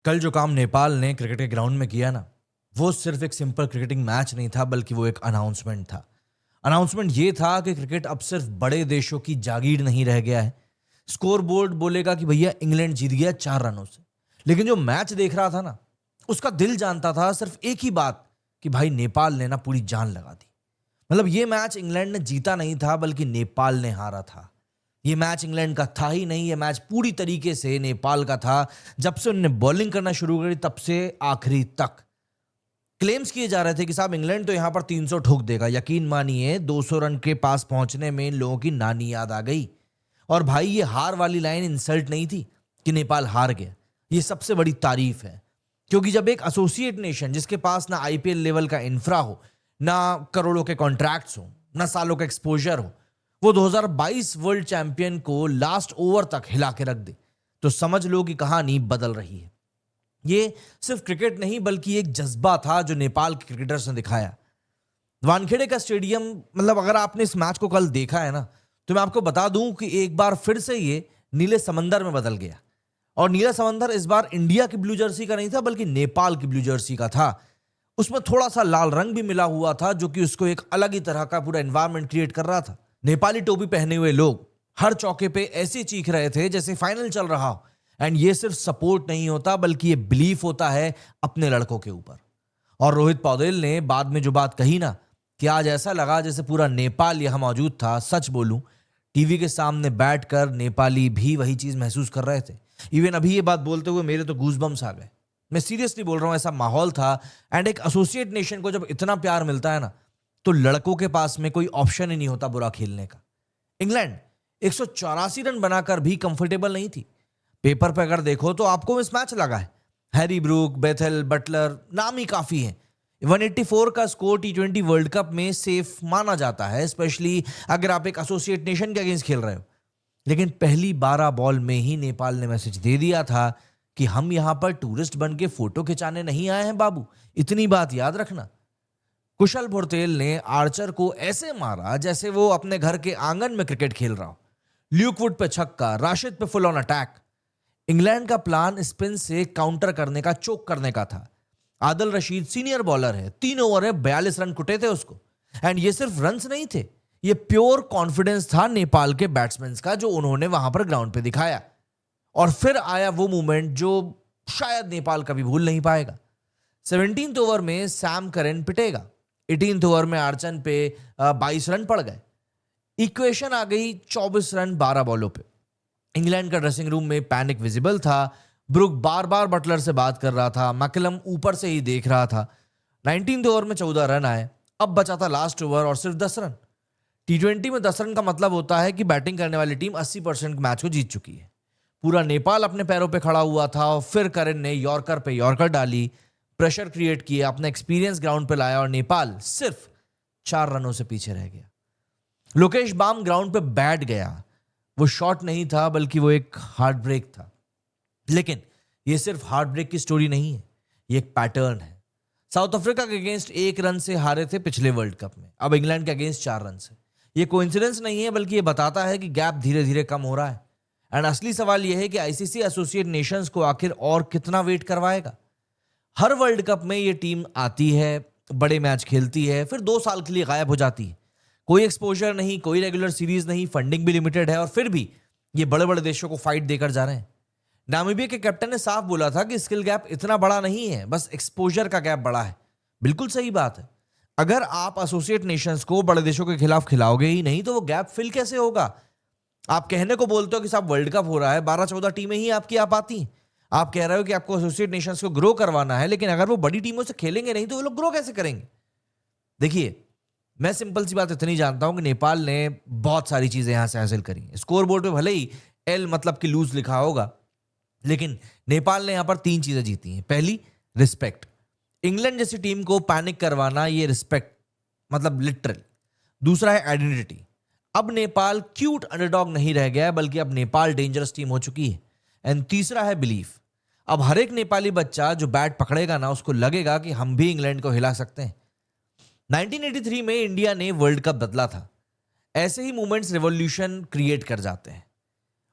कल जो काम नेपाल ने क्रिकेट के ग्राउंड में किया ना, वो सिर्फ एक सिंपल क्रिकेटिंग मैच नहीं था, बल्कि वो एक अनाउंसमेंट था। अनाउंसमेंट ये था कि क्रिकेट अब सिर्फ बड़े देशों की जागीर नहीं रह गया है। स्कोर बोर्ड बोलेगा कि भैया इंग्लैंड जीत गया 4 रनों से, लेकिन जो मैच देख रहा था ना, उसका दिल जानता था सिर्फ एक ही बात, कि भाई नेपाल ने ना पूरी जान लगा दी। मतलब ये मैच इंग्लैंड ने जीता नहीं था, बल्कि नेपाल ने हारा था। ये मैच इंग्लैंड का था ही नहीं, ये मैच पूरी तरीके से नेपाल का था। जब से उन्होंने बॉलिंग करना शुरू करी तब से आखिरी तक क्लेम्स किए जा रहे थे कि साहब इंग्लैंड तो यहां पर 300 ठोक देगा। यकीन मानिए 200 रन के पास पहुंचने में इन लोगों की नानी याद आ गई। और भाई ये हार वाली लाइन इंसल्ट नहीं थी कि नेपाल हार गया, ये सबसे बड़ी तारीफ है। क्योंकि जब एक एसोसिएट नेशन जिसके पास ना आईपीएल लेवल का इंफ्रा हो, ना करोड़ों के कॉन्ट्रैक्ट्स हो, ना सालों का एक्सपोजर हो, वो 2022 वर्ल्ड चैंपियन को लास्ट ओवर तक हिला के रख दे, तो समझ लो कि कहानी बदल रही है। ये सिर्फ क्रिकेट नहीं, बल्कि एक जज्बा था जो नेपाल के क्रिकेटर्स ने दिखाया। वानखेड़े का स्टेडियम, मतलब अगर आपने इस मैच को कल देखा है ना, तो मैं आपको बता दूं कि एक बार फिर से ये नीले समंदर में बदल गया। और नीला समंदर इस बार इंडिया की ब्लू जर्सी का नहीं था, बल्कि नेपाल की ब्लू जर्सी का था। उसमें थोड़ा सा लाल रंग भी मिला हुआ था, जो कि उसको एक अलग ही तरह का पूरा एनवायरनमेंट क्रिएट कर रहा था। नेपाली टोपी पहने हुए लोग हर चौके पे ऐसे चीख रहे थे जैसे फाइनल चल रहा हो। एंड ये सिर्फ सपोर्ट नहीं होता, बल्कि ये बिलीफ होता है अपने लड़कों के ऊपर। और रोहित पौडेल ने बाद में जो बात कही ना, कि आज ऐसा लगा जैसे पूरा नेपाल यहां मौजूद था। सच बोलूं, टीवी के सामने बैठकर नेपाली भी वही चीज महसूस कर रहे थे। इवन अभी ये बात बोलते हुए मेरे तो गूजबम्स आ गए। मैं सीरियसली बोल रहा हूं, ऐसा माहौल था। एंड एक एसोसिएट नेशन को जब इतना प्यार मिलता है ना, तो लड़कों के पास में कोई ऑप्शन ही नहीं होता बुरा खेलने का। इंग्लैंड 184 रन बनाकर भी कंफर्टेबल नहीं थी। पेपर पे अगर देखो तो आपको मिस मैच लगा है। हैरी ब्रूक, बेथेल, बटलर, नाम ही काफी है। 184 का स्कोर टी20 वर्ल्ड कप में सेफ माना जाता है, स्पेशली अगर आप एक एसोसिएट नेशन के अगेंस्ट खेल रहे हो। लेकिन पहली 12 बॉल में ही नेपाल ने मैसेज दे दिया था कि हम यहां पर टूरिस्ट बन के फोटो खिंचाने नहीं आए हैं बाबू, इतनी बात याद रखना। कुशल भोरतेल ने आर्चर को ऐसे मारा जैसे वो अपने घर के आंगन में क्रिकेट खेल रहा हो। ल्यूकवुड पे छक्का, राशिद पे फुल ऑन अटैक। इंग्लैंड का प्लान स्पिन से काउंटर करने का, चोक करने का था। आदिल रशीद सीनियर बॉलर है, 3 ओवर है 42 रन कुटे थे उसको। एंड ये सिर्फ रन्स नहीं थे, ये प्योर कॉन्फिडेंस था नेपाल के बैट्समैन का, जो उन्होंने वहां पर ग्राउंड पे दिखाया। और फिर आया वो मोमेंट जो शायद नेपाल कभी भूल नहीं पाएगा। 17th ओवर में सैम करन पिटेगा, 18th ओवर में आर्चन पे 22 रन पड़ गए। इक्वेशन आ गई 24 रन 12 बॉलों पे। इंग्लैंड का ड्रेसिंग रूम में पैनिक विजिबल था। ब्रुक बार बार बटलर से बात कर रहा था, मैकलम ऊपर से ही देख रहा था। 19th ओवर में 14 रन आए, अब बचा था लास्ट ओवर और सिर्फ 10 रन। टी20 में 10 रन का मतलब होता है कि बैटिंग करने वाली टीम 80% मैच को जीत चुकी है। पूरा नेपाल अपने पैरों पे खड़ा हुआ था और फिर करन ने यॉर्कर पे यॉर्कर डाली, प्रेशर क्रिएट किया, अपना एक्सपीरियंस ग्राउंड पे लाया और नेपाल सिर्फ 4 रनों से पीछे रह गया। लोकेश बाम ग्राउंड पे बैठ गया। वो शॉट नहीं था, बल्कि वो एक हार्ट ब्रेक था। लेकिन ये सिर्फ हार्ट ब्रेक की स्टोरी नहीं है, ये एक पैटर्न है। साउथ अफ्रीका के अगेंस्ट 1 रन से हारे थे पिछले वर्ल्ड कप में, अब इंग्लैंड के अगेंस्ट 4 रन से। ये कोइंसिडेंस नहीं है, बल्कि ये बताता है कि गैप धीरे धीरे कम हो रहा है। एंड असली सवाल यह है कि आईसीसी एसोसिएट नेशंस को आखिर और कितना वेट करवाएगा। हर वर्ल्ड कप में ये टीम आती है, बड़े मैच खेलती है, फिर 2 साल के लिए गायब हो जाती है। कोई एक्सपोजर नहीं, कोई रेगुलर सीरीज नहीं, फंडिंग भी लिमिटेड है, और फिर भी ये बड़े बड़े देशों को फाइट देकर जा रहे हैं। नामीबिया के कैप्टन ने साफ बोला था कि स्किल गैप इतना बड़ा नहीं है, बस एक्सपोजर का गैप बड़ा है। बिल्कुल सही बात है। अगर आप एसोसिएट नेशंस को बड़े देशों के खिलाफ खिलाओगे ही नहीं, तो वो गैप फिल कैसे होगा। आप कहने को बोलते हो कि साहब वर्ल्ड कप हो रहा है, 12-14 टीमें ही आपकी आ पाती। आप कह रहे हो कि आपको एसोसिएट नेशंस को ग्रो करवाना है, लेकिन अगर वो बड़ी टीमों से खेलेंगे नहीं, तो वो लोग ग्रो कैसे करेंगे। देखिए, मैं सिंपल सी बात इतनी जानता हूं कि नेपाल ने बहुत सारी चीजें यहां से हासिल करी। स्कोर बोर्ड पे भले ही एल मतलब कि लूज लिखा होगा, लेकिन नेपाल ने यहां पर 3 चीजें जीती हैं। पहली, रिस्पेक्ट। इंग्लैंड जैसी टीम को पैनिक करवाना, ये रिस्पेक्ट मतलब लिटरल। दूसरा है आइडेंटिटी। अब नेपाल क्यूट अंडरडॉग नहीं रह गया है, बल्कि अब नेपाल डेंजरस टीम हो चुकी है। एंड तीसरा है बिलीफ। अब हर एक नेपाली बच्चा जो बैट पकड़ेगा ना, उसको लगेगा कि हम भी इंग्लैंड को हिला सकते हैं। 1983 में इंडिया ने वर्ल्ड कप बदला था। ऐसे ही मूवमेंट्स रेवोल्यूशन क्रिएट कर जाते हैं।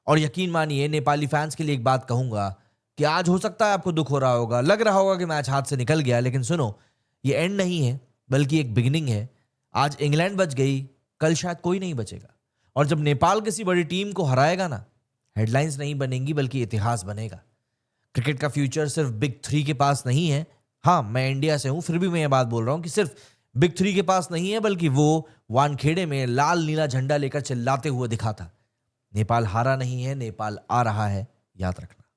और यकीन मानिए, नेपाली फैंस के लिए एक बात कहूंगा कि आज हो सकता है आपको दुख हो रहा होगा, लग रहा होगा कि मैच हाथ से निकल गया, लेकिन सुनो, ये एंड नहीं है बल्कि एक बिगिनिंग है। आज इंग्लैंड बच गई, कल शायद कोई नहीं बचेगा। और जब नेपाल किसी बड़ी टीम को हराएगा ना, हेडलाइंस नहीं बनेंगी बल्कि इतिहास बनेगा। क्रिकेट का फ्यूचर सिर्फ बिग थ्री के पास नहीं है। हाँ, मैं इंडिया से हूं, फिर भी मैं ये बात बोल रहा हूं कि सिर्फ बिग थ्री के पास नहीं है, बल्कि वो वानखेड़े में लाल नीला झंडा लेकर चिल्लाते हुए दिखा था। नेपाल हारा नहीं है, नेपाल आ रहा है, याद रखना।